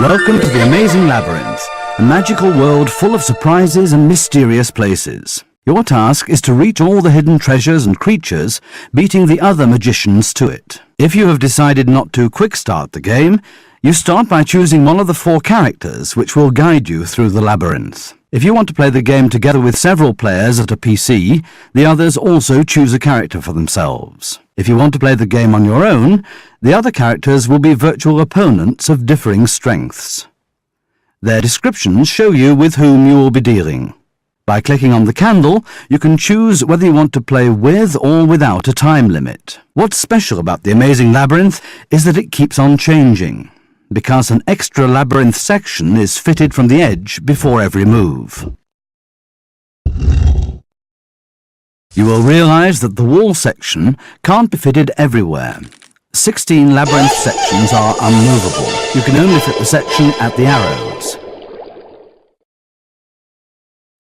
Welcome to the Amazing Labyrinth, a magical world full of surprises and mysterious places. Your task is to reach all the hidden treasures and creatures, beating the other magicians to it. If you have decided not to quick start the game, you start by choosing one of the 4 characters which will guide you through the labyrinth. If you want to play the game together with several players at a PC, the others also choose a character for themselves. If you want to play the game on your own, the other characters will be virtual opponents of differing strengths. Their descriptions show you with whom you will be dealing. By clicking on the candle, you can choose whether you want to play with or without a time limit. What's special about the Amazing Labyrinth is that it keeps on changing, because an extra labyrinth section is fitted from the edge before every move. You will realize that the wall section can't be fitted everywhere. 16 labyrinth sections are unmovable. You can only fit the section at the arrows.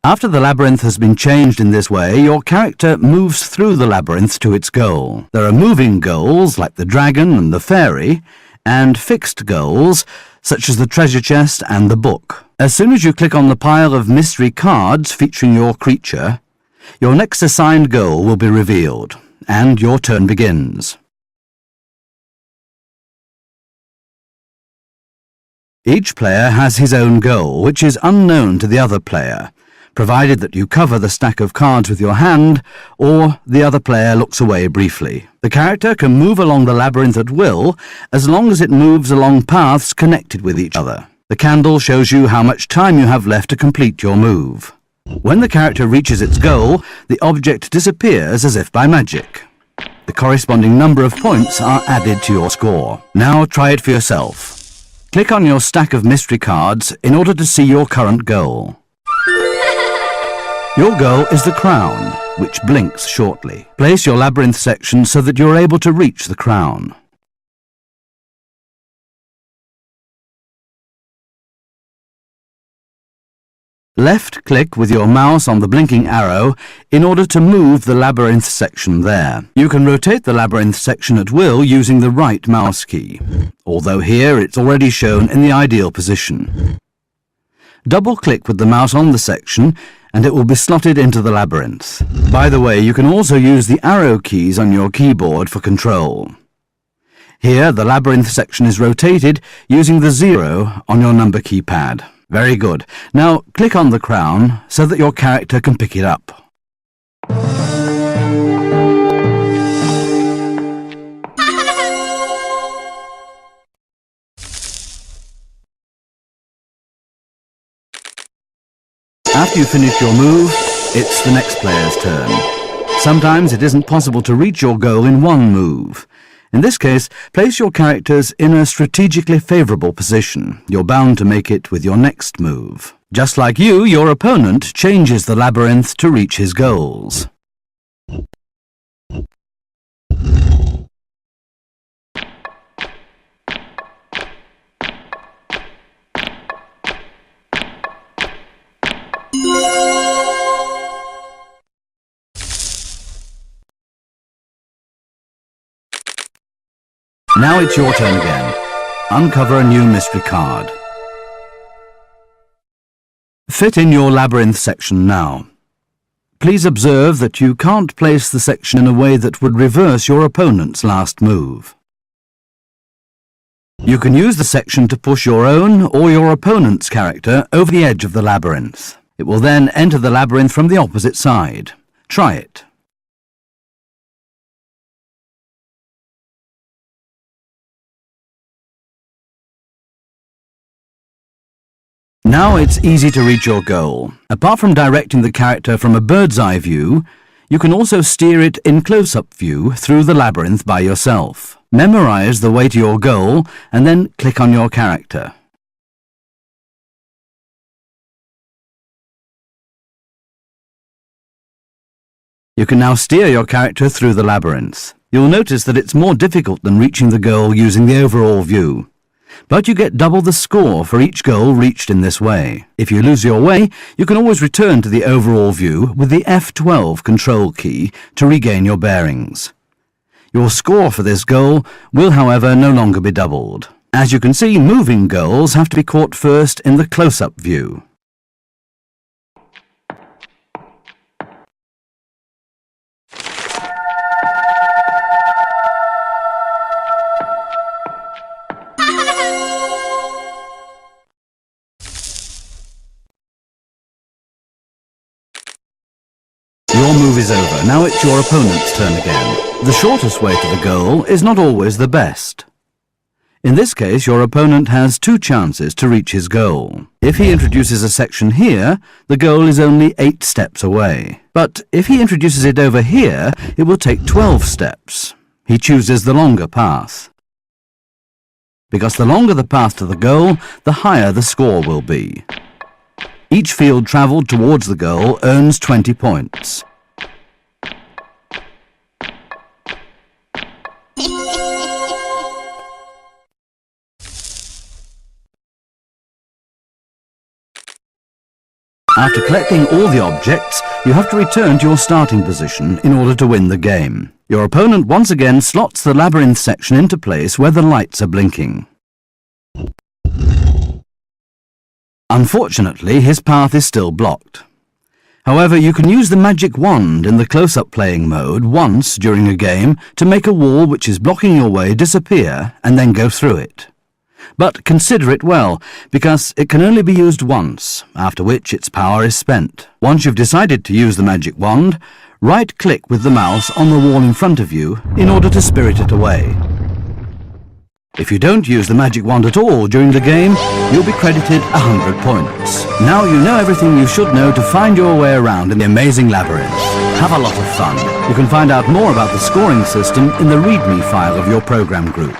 After the labyrinth has been changed in this way, your character moves through the labyrinth to its goal. There are moving goals, like the dragon and the fairy, and fixed goals, such as the treasure chest and the book. As soon as you click on the pile of mystery cards featuring your creature, your next assigned goal will be revealed, and your turn begins. Each player has his own goal, which is unknown to the other player, provided that you cover the stack of cards with your hand, or the other player looks away briefly. The character can move along the labyrinth at will, as long as it moves along paths connected with each other. The candle shows you how much time you have left to complete your move. When the character reaches its goal, the object disappears as if by magic. The corresponding number of points are added to your score. Now try it for yourself. Click on your stack of mystery cards in order to see your current goal. Your goal is the crown, which blinks shortly. Place your labyrinth section so that you're able to reach the crown. Left-click with your mouse on the blinking arrow in order to move the labyrinth section there. You can rotate the labyrinth section at will using the right mouse key, although here it's already shown in the ideal position. Double-click with the mouse on the section and it will be slotted into the labyrinth. By the way, you can also use the arrow keys on your keyboard for control. Here, the labyrinth section is rotated using the 0 on your number keypad. Very good. Now click on the crown so that your character can pick it up. After you finish your move, it's the next player's turn. Sometimes it isn't possible to reach your goal in one move. In this case, place your characters in a strategically favourable position. You're bound to make it with your next move. Just like you, your opponent changes the labyrinth to reach his goals. Now it's your turn again. Uncover a new mystery card. Fit in your labyrinth section now. Please observe that you can't place the section in a way that would reverse your opponent's last move. You can use the section to push your own or your opponent's character over the edge of the labyrinth. It will then enter the labyrinth from the opposite side. Try it. Now it's easy to reach your goal. Apart from directing the character from a bird's eye view, you can also steer it in close-up view through the labyrinth by yourself. Memorize the way to your goal and then click on your character. You can now steer your character through the labyrinth. You'll notice that it's more difficult than reaching the goal using the overall view. But you get double the score for each goal reached in this way. If you lose your way, you can always return to the overall view with the F12 control key to regain your bearings. Your score for this goal will, however, no longer be doubled. As you can see, moving goals have to be caught first in the close-up view. Your move is over. Now it's your opponent's turn again. The shortest way to the goal is not always the best. In this case, your opponent has 2 chances to reach his goal. If he introduces a section here, the goal is only 8 steps away. But if he introduces it over here, it will take 12 steps. He chooses the longer path. Because the longer the path to the goal, the higher the score will be. Each field travelled towards the goal earns 20 points. After collecting all the objects, you have to return to your starting position in order to win the game. Your opponent once again slots the labyrinth section into place where the lights are blinking. Unfortunately, his path is still blocked. However, you can use the magic wand in the close-up playing mode once during a game to make a wall which is blocking your way disappear and then go through it. But consider it well, because it can only be used once, after which its power is spent. Once you've decided to use the magic wand, right-click with the mouse on the wall in front of you in order to spirit it away. If you don't use the magic wand at all during the game, you'll be credited 100 points. Now you know everything you should know to find your way around in the Amazing Labyrinth. Have a lot of fun. You can find out more about the scoring system in the README file of your program group.